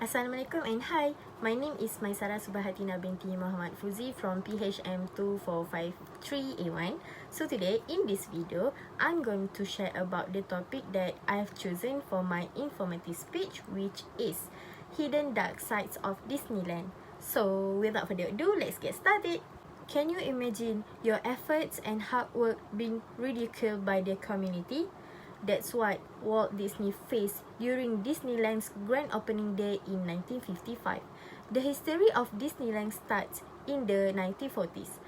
Assalamualaikum and hi, my name is Maisara Subahatina binti Muhammad Fuzi from PHM 2453A1. So today in this video, I'm going to share about the topic that I've chosen for my informative speech, which is hidden dark sides of Disneyland. So without further ado, let's get started. Can you imagine your efforts and hard work being ridiculed by the community? That's what Walt Disney faced during Disneyland's grand opening day in 1955. The history of Disneyland starts in the 1940s.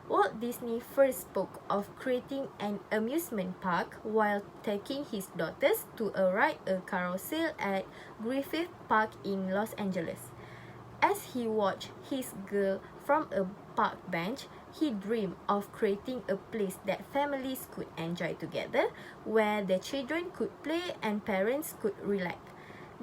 Walt Disney first spoke of creating an amusement park while taking his daughters to ride a carousel at Griffith Park in Los Angeles. As he watched his girl from a park bench, he dreamed of creating a place that families could enjoy together, where the children could play and parents could relax.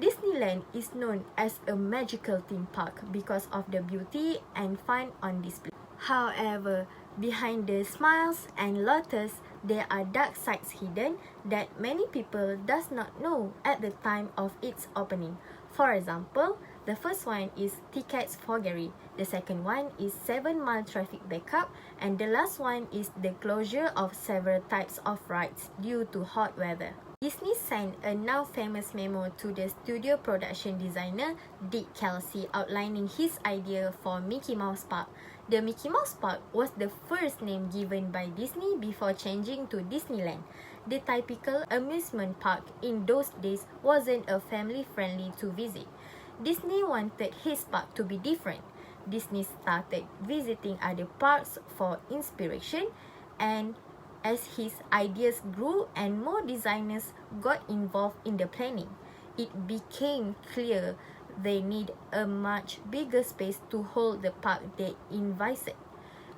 Disneyland is known as a magical theme park because of the beauty and fun on display. However, behind the smiles and laughter, there are dark sides hidden that many people does not know at the time of its opening. For example, the first one is tickets forgery, the second one is 7-mile traffic backup, and the last one is the closure of several types of rides due to hot weather. Disney sent a now famous memo to the studio production designer Dick Kelsey outlining his idea for Mickey Mouse Park. The Mickey Mouse Park was the first name given by Disney before changing to Disneyland. The typical amusement park in those days wasn't a family-friendly to visit. Disney wanted his park to be different. Disney started visiting other parks for inspiration, and as his ideas grew and more designers got involved in the planning, it became clear they need a much bigger space to hold the park they envisaged.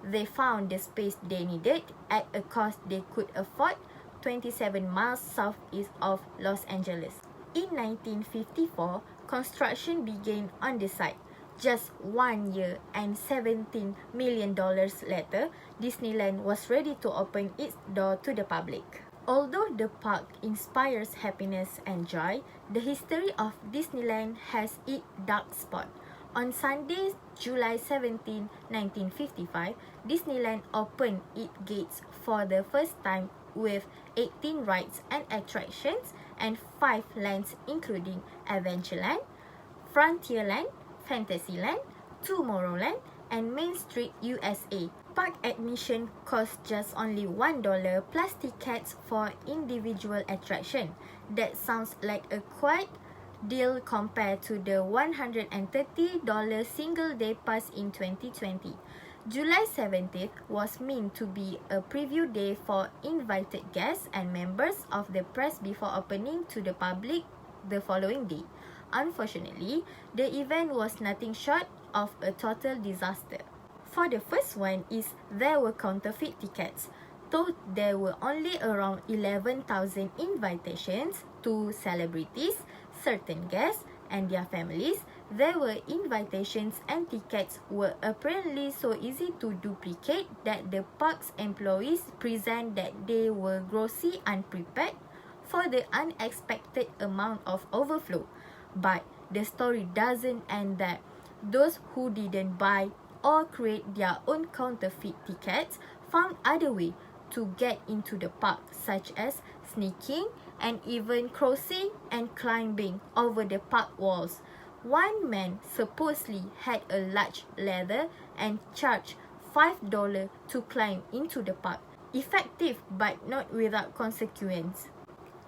They found the space they needed at a cost they could afford, 27 miles southeast of Los Angeles. In 1954, construction began on the site. Just 1 year and $17 million later, Disneyland was ready to open its door to the public. Although the park inspires happiness and joy, the history of Disneyland has its dark spot. On Sunday, July 17, 1955, Disneyland opened its gates for the first time with 18 rides and attractions and 5 lands including Adventureland, Frontierland, Fantasyland, Tomorrowland, and Main Street USA. Park admission costs just only $1 plus tickets for individual attraction. That sounds like a quite deal compared to the $130 single day pass in 2020. July 17th was meant to be a preview day for invited guests and members of the press before opening to the public the following day. Unfortunately, the event was nothing short of a total disaster. For the first one is there were counterfeit tickets. Though there were only around 11,000 invitations to celebrities, certain guests, and their families, there were invitations and tickets were apparently so easy to duplicate that the park's employees present that they were grossly unprepared for the unexpected amount of overflow. But the story doesn't end there. Those who didn't buy or create their own counterfeit tickets found other ways to get into the park, such as sneaking and even crossing and climbing over the park walls. One man supposedly had a large ladder and charged $5 to climb into the park. Effective but not without consequence.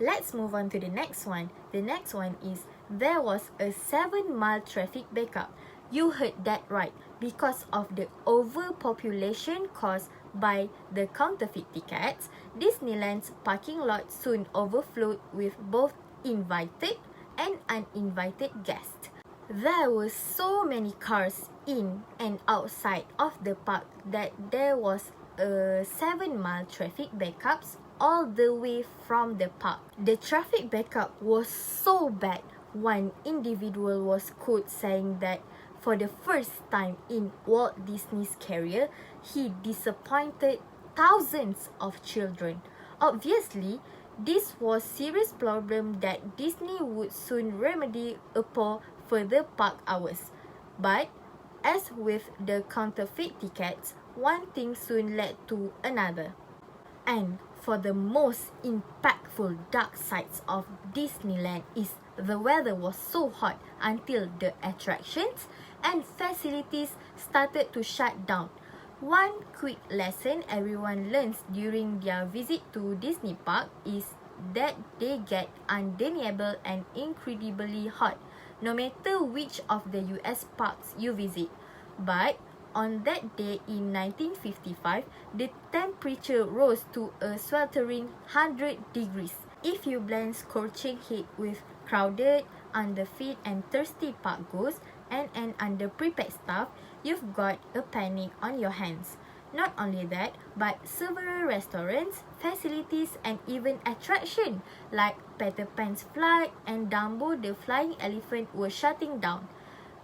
Let's move on to the next one. The next one is there was a 7-mile traffic backup. You heard that right. Because of the overpopulation caused by the counterfeit tickets, Disneyland's parking lot soon overflowed with both invited and uninvited guests. There were so many cars in and outside of the park that there was a 7-mile traffic backups all the way from the park. The traffic backup was so bad, one individual was quoted saying that for the first time in Walt Disney's career, he disappointed thousands of children. Obviously, this was a serious problem that Disney would soon remedy upon further park hours. But as with the counterfeit tickets, one thing soon led to another. And for the most impactful dark sides of Disneyland is the weather was so hot until the attractions and facilities started to shut down. One quick lesson everyone learns during their visit to Disney Park is that they get undeniable and incredibly hot, no matter which of the US parks you visit. But on that day in 1955, the temperature rose to a sweltering 100 degrees. If you blend scorching heat with crowded, underfed and thirsty park goers and an underprepared staff, you've got a panic on your hands. Not only that, but several restaurants, facilities and even attractions like Peter Pan's Flight and Dumbo the Flying Elephant were shutting down.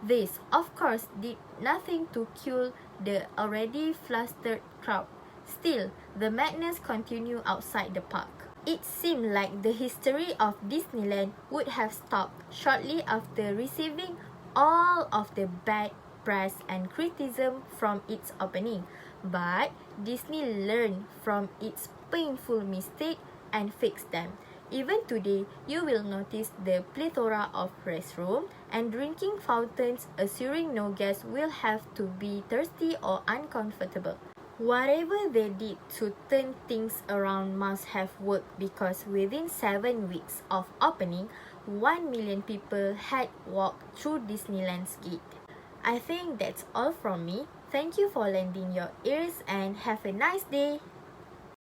This, of course, did nothing to cool the already flustered crowd. Still, the madness continued outside the park. It seemed like the history of Disneyland would have stopped shortly after receiving all of the bad press and criticism from its opening. But Disney learned from its painful mistake and fixed them. Even today, you will notice the plethora of restrooms and drinking fountains, assuring no guest will have to be thirsty or uncomfortable. Whatever they did to turn things around must have worked, because within 7 weeks of opening, 1 million people had walked through Disneyland's gate. I think that's all from me. Thank you for lending your ears and have a nice day.